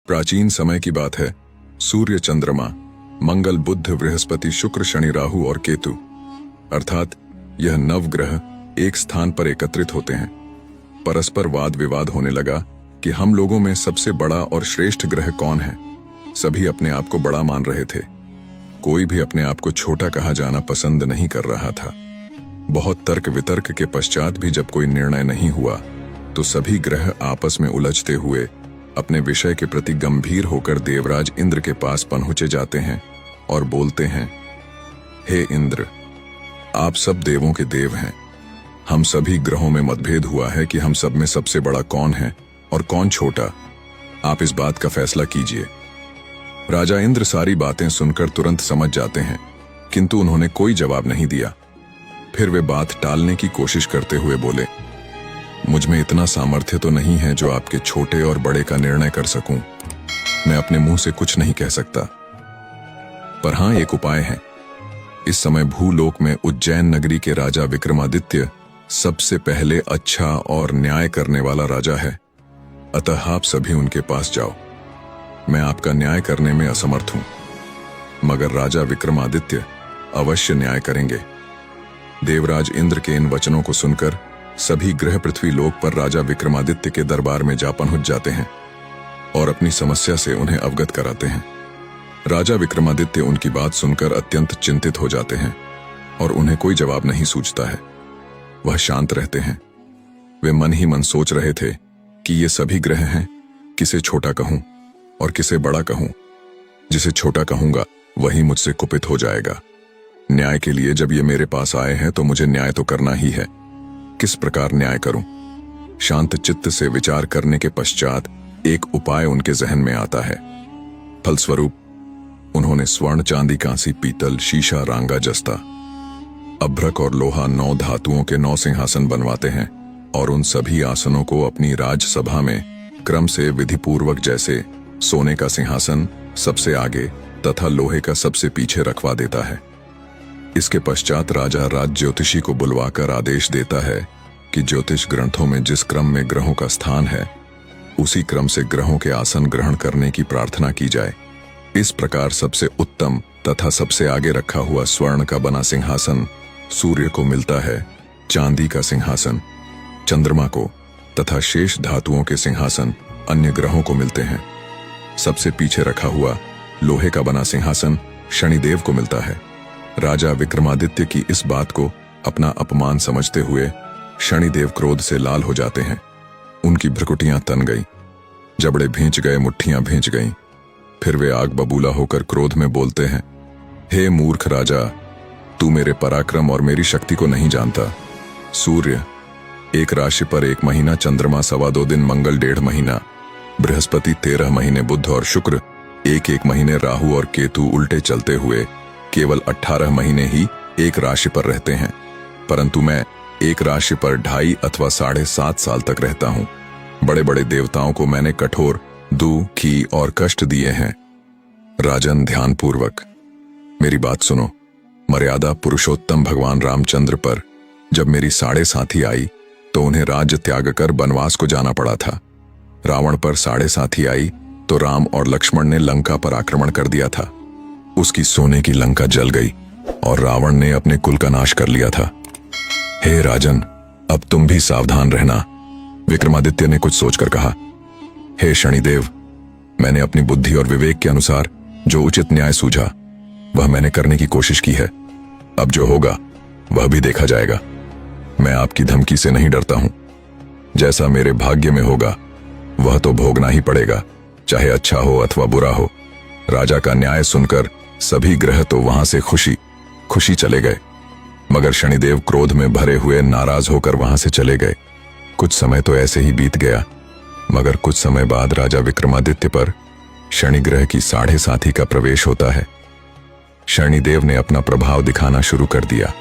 प्राचीन समय की बात है। सूर्य, चंद्रमा, मंगल, बुध, बृहस्पति, शुक्र, शनि, राहु और केतु अर्थात यह नवग्रह एक स्थान पर एकत्रित होते हैं। परस्पर वाद विवाद होने लगा कि हम लोगों में सबसे बड़ा और श्रेष्ठ ग्रह कौन है। सभी अपने आप को बड़ा मान रहे थे। कोई भी अपने आप को छोटा कहा जाना पसंद नहीं कर रहा था। बहुत तर्क वितर्क के पश्चात भी जब कोई निर्णय नहीं हुआ तो सभी ग्रह आपस में उलझते हुए अपने विषय के प्रति गंभीर होकर देवराज इंद्र के पास पहुंचे जाते हैं और बोलते हैं, हे इंद्र, आप सब देवों के देव हैं। हम सभी ग्रहों में मतभेद हुआ है कि हम सब में सबसे बड़ा कौन है और कौन छोटा। आप इस बात का फैसला कीजिए। राजा इंद्र सारी बातें सुनकर तुरंत समझ जाते हैं, किंतु उन्होंने कोई जवाब नहीं दिया। फिर वे बात टालने की कोशिश करते हुए बोले, मुझ में इतना सामर्थ्य तो नहीं है जो आपके छोटे और बड़े का निर्णय कर सकूं। मैं अपने मुंह से कुछ नहीं कह सकता, पर हां, एक उपाय है। इस समय भूलोक में उज्जैन नगरी के राजा विक्रमादित्य सबसे पहले अच्छा और न्याय करने वाला राजा है। अतः आप सभी उनके पास जाओ। मैं आपका न्याय करने में असमर्थ हूं, मगर राजा विक्रमादित्य अवश्य न्याय करेंगे। देवराज इंद्र के इन वचनों को सुनकर सभी ग्रह पृथ्वी लोक पर राजा विक्रमादित्य के दरबार में जा पहुंच जाते हैं और अपनी समस्या से उन्हें अवगत कराते हैं। राजा विक्रमादित्य उनकी बात सुनकर अत्यंत चिंतित हो जाते हैं और उन्हें कोई जवाब नहीं सूझता है। वह शांत रहते हैं। वे मन ही मन सोच रहे थे कि ये सभी ग्रह हैं, किसे छोटा कहूं और किसे बड़ा कहूं। जिसे छोटा कहूंगा वही मुझसे कुपित हो जाएगा। न्याय के लिए जब ये मेरे पास आए हैं तो मुझे न्याय तो करना ही है। किस प्रकार न्याय करूं? शांत चित्त से विचार करने के पश्चात एक उपाय उनके जहन में आता है। फलस्वरूप उन्होंने स्वर्ण, चांदी, कांसी, पीतल, शीशा, रांगा, जस्ता, अभ्रक और लोहा 9 धातुओं के 9 सिंहासन बनवाते हैं और उन सभी आसनों को अपनी राजसभा में क्रम से विधिपूर्वक, जैसे सोने का सिंहासन सबसे आगे तथा लोहे का सबसे पीछे रखवा देता है। इसके पश्चात राजा राज ज्योतिषी को बुलवाकर आदेश देता है कि ज्योतिष ग्रंथों में जिस क्रम में ग्रहों का स्थान है उसी क्रम से ग्रहों के आसन ग्रहण करने की प्रार्थना की जाए। इस प्रकार सबसे उत्तम तथा सबसे आगे रखा हुआ स्वर्ण का बना सिंहासन सूर्य को मिलता है, चांदी का सिंहासन चंद्रमा को तथा शेष धातुओं के सिंहासन अन्य ग्रहों को मिलते हैं। सबसे पीछे रखा हुआ लोहे का बना सिंहासन शनिदेव को मिलता है। राजा विक्रमादित्य की इस बात को अपना अपमान समझते हुए शनिदेव क्रोध से लाल हो जाते हैं। उनकी भ्रुकुटियां तन गईं, जबड़े भींच गए, मुट्ठियां भींच गईं। फिर वे आग बबूला होकर क्रोध में बोलते हैं, हे मूर्ख राजा, तू मेरे पराक्रम और मेरी शक्ति को नहीं जानता। सूर्य 1 राशि पर 1 महीना, चंद्रमा 2.25 दिन, मंगल 1.5 महीना, बृहस्पति 13 महीने, बुध और शुक्र 1-1 महीने, राहु और केतु उल्टे चलते हुए केवल 18 महीने ही एक राशि पर रहते हैं, परंतु मैं एक राशि पर 2.5 अथवा 7.5 साल तक रहता हूं। बड़े बड़े देवताओं को मैंने कठोर दुखी और कष्ट दिए हैं। राजन, ध्यानपूर्वक मेरी बात सुनो। मर्यादा पुरुषोत्तम भगवान रामचंद्र पर जब मेरी 7.5 आई तो उन्हें राज्य त्याग कर वनवास को जाना पड़ा था। रावण पर 7.5 आई तो राम और लक्ष्मण ने लंका पर आक्रमण कर दिया था। उसकी सोने की लंका जल गई और रावण ने अपने कुल का नाश कर लिया था। हे राजन, अब तुम भी सावधान रहना। विक्रमादित्य ने कुछ सोचकर कहा, हे शनिदेव, मैंने अपनी बुद्धि और विवेक के अनुसार जो उचित न्याय सूझा वह मैंने करने की कोशिश की है। अब जो होगा वह भी देखा जाएगा। मैं आपकी धमकी से नहीं डरता हूं। जैसा मेरे भाग्य में होगा वह तो भोगना ही पड़ेगा, चाहे अच्छा हो अथवा बुरा हो। राजा का न्याय सुनकर सभी ग्रह तो वहां से खुशी खुशी चले गए, मगर शनिदेव क्रोध में भरे हुए नाराज होकर वहां से चले गए। कुछ समय तो ऐसे ही बीत गया, मगर कुछ समय बाद राजा विक्रमादित्य पर शनि ग्रह की 7.5 का प्रवेश होता है। शनिदेव ने अपना प्रभाव दिखाना शुरू कर दिया।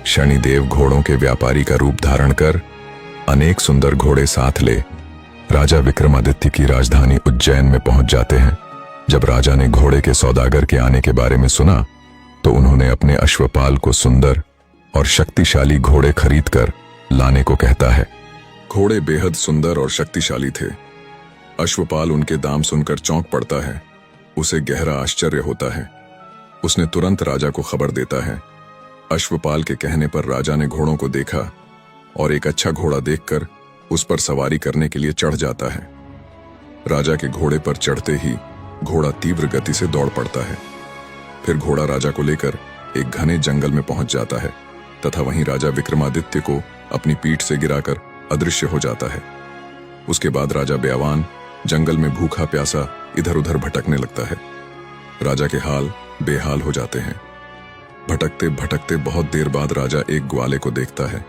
शनिदेव घोड़ों के व्यापारी का रूप धारण कर अनेक सुंदर घोड़े साथ ले राजा विक्रमादित्य की राजधानी उज्जैन में पहुंच जाते हैं। जब राजा ने घोड़े के सौदागर के आने के बारे में सुना तो उन्होंने अपने अश्वपाल को सुंदर और शक्तिशाली घोड़े खरीदकर लाने को कहता है। घोड़े बेहद सुंदर और शक्तिशाली थे। अश्वपाल उनके दाम सुनकर चौंक पड़ता है। उसे गहरा आश्चर्य होता है। उसने तुरंत राजा को खबर देता है। अश्वपाल के कहने पर राजा ने घोड़ों को देखा और एक अच्छा घोड़ा देखकर उस पर सवारी करने के लिए चढ़ जाता है। राजा के घोड़े पर चढ़ते ही घोड़ा तीव्र गति से दौड़ पड़ता है। फिर घोड़ा राजा को लेकर एक घने जंगल में पहुंच जाता है तथा वहीं राजा विक्रमादित्य को अपनी पीठ से गिराकर अदृश्य हो जाता है। उसके बाद राजा ब्यावान जंगल में भूखा प्यासा इधर उधर भटकने लगता है। राजा के हाल बेहाल हो जाते हैं। भटकते भटकते बहुत देर बाद राजा एक ग्वाले को देखता है।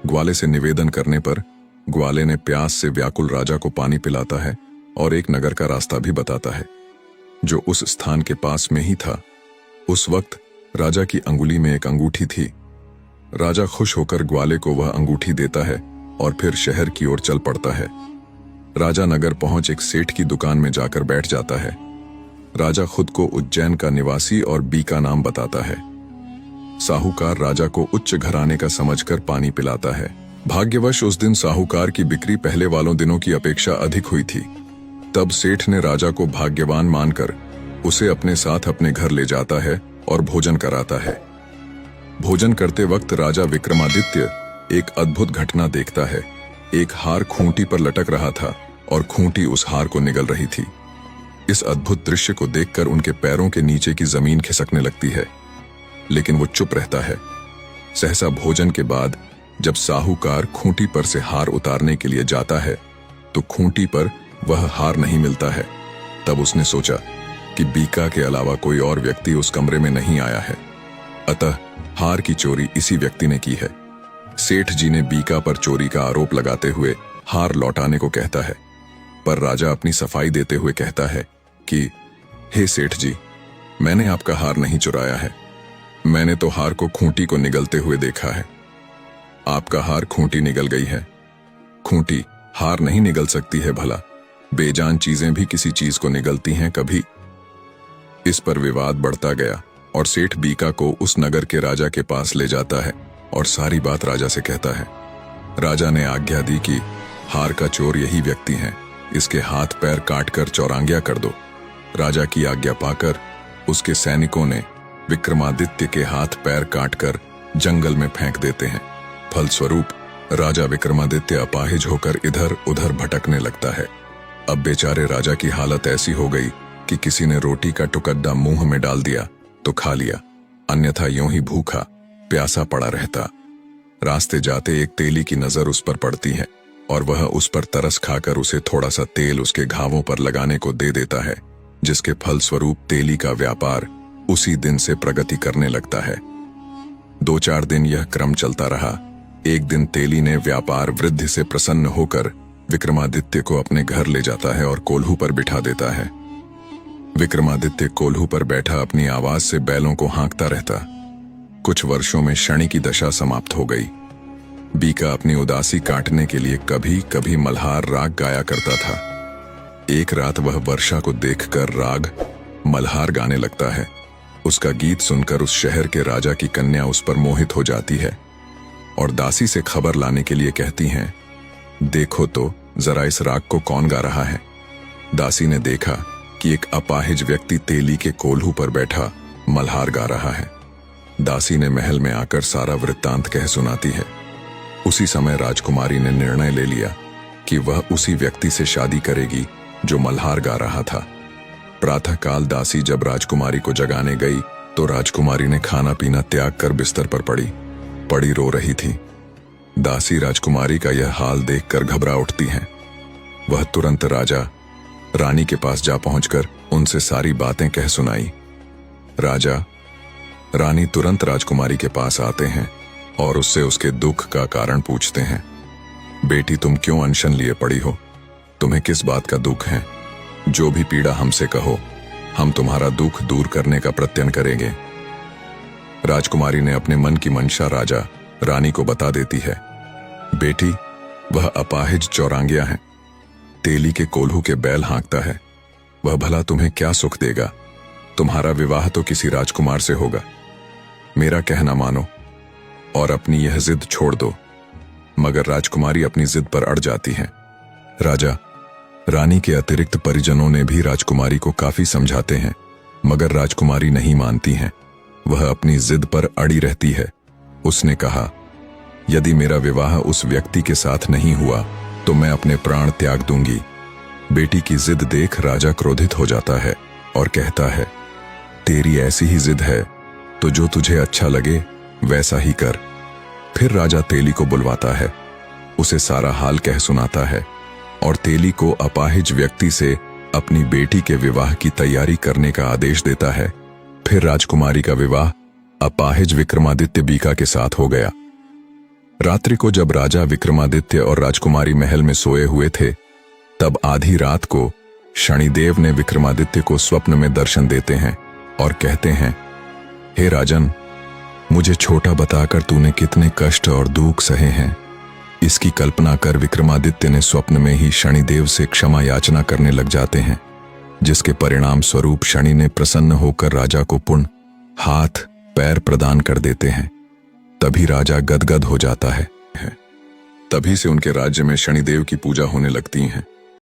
ग्वाले से निवेदन करने पर ग्वाले ने प्यास से व्याकुल राजा को पानी पिलाता है और एक नगर का रास्ता भी बताता है जो उस स्थान के पास में ही था। उस वक्त राजा की अंगुली में एक अंगूठी थी। राजा खुश होकर ग्वाले को वह अंगूठी देता है और फिर शहर की ओर चल पड़ता है। राजा नगर पहुंच एक सेठ की दुकान में जाकर बैठ जाता है। राजा खुद को उज्जैन का निवासी और बीका नाम बताता है। साहूकार राजा को उच्च घराने का समझकर पानी पिलाता है। भाग्यवश उस दिन साहूकार की बिक्री पहले वालों दिनों की अपेक्षा अधिक हुई थी। तब सेठ ने राजा को भाग्यवान मानकर उसे अपने साथ अपने घर ले जाता है और भोजन कराता है। भोजन करते वक्त राजा विक्रमादित्य एक अद्भुत घटना देखता है। एक हार खूंटी पर लटक रहा था और खूंटी उस हार को निगल रही थी। इस अद्भुत दृश्य को देखकर उनके पैरों के नीचे की जमीन खिसकने लगती है, लेकिन वो चुप रहता है। सहसा भोजन के बाद जब साहूकार खूंटी पर से हार उतारने के लिए जाता है तो खूंटी पर वह हार नहीं मिलता है। तब उसने सोचा कि बीका के अलावा कोई और व्यक्ति उस कमरे में नहीं आया है, अतः हार की चोरी इसी व्यक्ति ने की है। सेठ जी ने बीका पर चोरी का आरोप लगाते हुए हार लौटाने को कहता है, पर राजा अपनी सफाई देते हुए कहता है कि हे सेठ जी, मैंने आपका हार नहीं चुराया है। मैंने तो हार को खूंटी को निगलते हुए देखा है। आपका हार खूंटी निगल गई है। खूंटी हार नहीं निगल सकती है भला। बेजान चीजें भी किसी चीज को निगलती हैं कभी। इस पर विवाद बढ़ता गया और सेठ बीका को उस नगर के राजा के पास ले जाता है और सारी बात राजा से कहता है। राजा ने आज्ञा दी कि हार का चोर यही व्यक्ति है, इसके हाथ पैर काटकर चौरांगिया कर दो। राजा की आज्ञा पाकर उसके सैनिकों ने विक्रमादित्य के हाथ पैर काटकर जंगल में फेंक देते हैं। फलस्वरूप राजा विक्रमादित्य अपाहिज होकर इधर उधर भटकने लगता है। अब बेचारे राजा की हालत ऐसी हो गई कि किसी ने रोटी का टुकड़ा मुंह में डाल दिया तो खा लिया, अन्यथा यूं ही भूखा प्यासा पड़ा रहता। रास्ते जाते एक तेली की नजर उस पर पड़ती है और वह उस पर तरस खाकर उसे थोड़ा सा तेल उसके घावों पर लगाने को दे देता है, जिसके फलस्वरूप तेली का व्यापार उसी दिन से प्रगति करने लगता है। 2-4 दिन यह क्रम चलता रहा। एक दिन तेली ने व्यापार वृद्धि से प्रसन्न होकर विक्रमादित्य को अपने घर ले जाता है और कोल्हू पर बिठा देता है। विक्रमादित्य कोल्हू पर बैठा अपनी आवाज से बैलों को हाँकता रहता। कुछ वर्षों में शनि की दशा समाप्त हो गई। बीका अपनी उदासी काटने के लिए कभी कभी मल्हार राग गाया करता था। एक रात वह वर्षा को देखकर राग मल्हार गाने लगता है। उसका गीत सुनकर उस शहर के राजा की कन्या उस पर मोहित हो जाती है और दासी से खबर लाने के लिए कहती हैं, देखो तो जरा इस राग को कौन गा रहा है। दासी ने देखा कि एक अपाहिज व्यक्ति तेली के कोल्हू पर बैठा मल्हार गा रहा है। दासी ने महल में आकर सारा वृत्तांत कह सुनाती है। उसी समय राजकुमारी ने निर्णय ले लिया कि वह उसी व्यक्ति से शादी करेगी जो मल्हार गा रहा था। प्रातःकाल दासी जब राजकुमारी को जगाने गई तो राजकुमारी ने खाना पीना त्याग कर बिस्तर पर पड़ी रो रही थी। दासी राजकुमारी का यह हाल देखकर घबरा उठती हैं। वह तुरंत राजा रानी के पास जा पहुंचकर उनसे सारी बातें कह सुनाई। राजा रानी तुरंत राजकुमारी के पास आते हैं और उससे उसके दुख का कारण पूछते हैं। बेटी, तुम क्यों अनशन लिए पड़ी हो? तुम्हें किस बात का दुख है? जो भी पीड़ा हमसे कहो, हम तुम्हारा दुख दूर करने का प्रयत्न करेंगे। राजकुमारी ने अपने मन की मंशा राजा रानी को बता देती है। बेटी, वह अपाहिज चौरांगिया है, तेली के कोल्हू के बैल हाँकता है। वह भला तुम्हें क्या सुख देगा? तुम्हारा विवाह तो किसी राजकुमार से होगा। मेरा कहना मानो और अपनी यह जिद छोड़ दो। मगर राजकुमारी अपनी जिद पर अड़ जाती है। राजा रानी के अतिरिक्त परिजनों ने भी राजकुमारी को काफी समझाते हैं, मगर राजकुमारी नहीं मानती हैं। वह अपनी जिद पर अड़ी रहती है। उसने कहा, यदि मेरा विवाह उस व्यक्ति के साथ नहीं हुआ तो मैं अपने प्राण त्याग दूंगी। बेटी की जिद देख राजा क्रोधित हो जाता है और कहता है, तेरी ऐसी ही जिद है तो जो तुझे अच्छा लगे वैसा ही कर। फिर राजा तेली को बुलवाता है, उसे सारा हाल कह सुनाता है और तेली को अपाहिज व्यक्ति से अपनी बेटी के विवाह की तैयारी करने का आदेश देता है। फिर राजकुमारी का विवाह अपाहिज विक्रमादित्य बीका के साथ हो गया। रात्रि को जब राजा विक्रमादित्य और राजकुमारी महल में सोए हुए थे, तब आधी रात को शनिदेव ने विक्रमादित्य को स्वप्न में दर्शन देते हैं और कहते हैं, हे राजन, मुझे छोटा बताकर तूने कितने कष्ट और दुख सहे हैं, इसकी कल्पना कर। विक्रमादित्य ने स्वप्न में ही शनिदेव से क्षमा याचना करने लग जाते हैं, जिसके परिणाम स्वरूप शनि ने प्रसन्न होकर राजा को पुण्य, हाथ पैर प्रदान कर देते हैं। तभी राजा गदगद हो जाता है। तभी से उनके राज्य में शनिदेव की पूजा होने लगती है।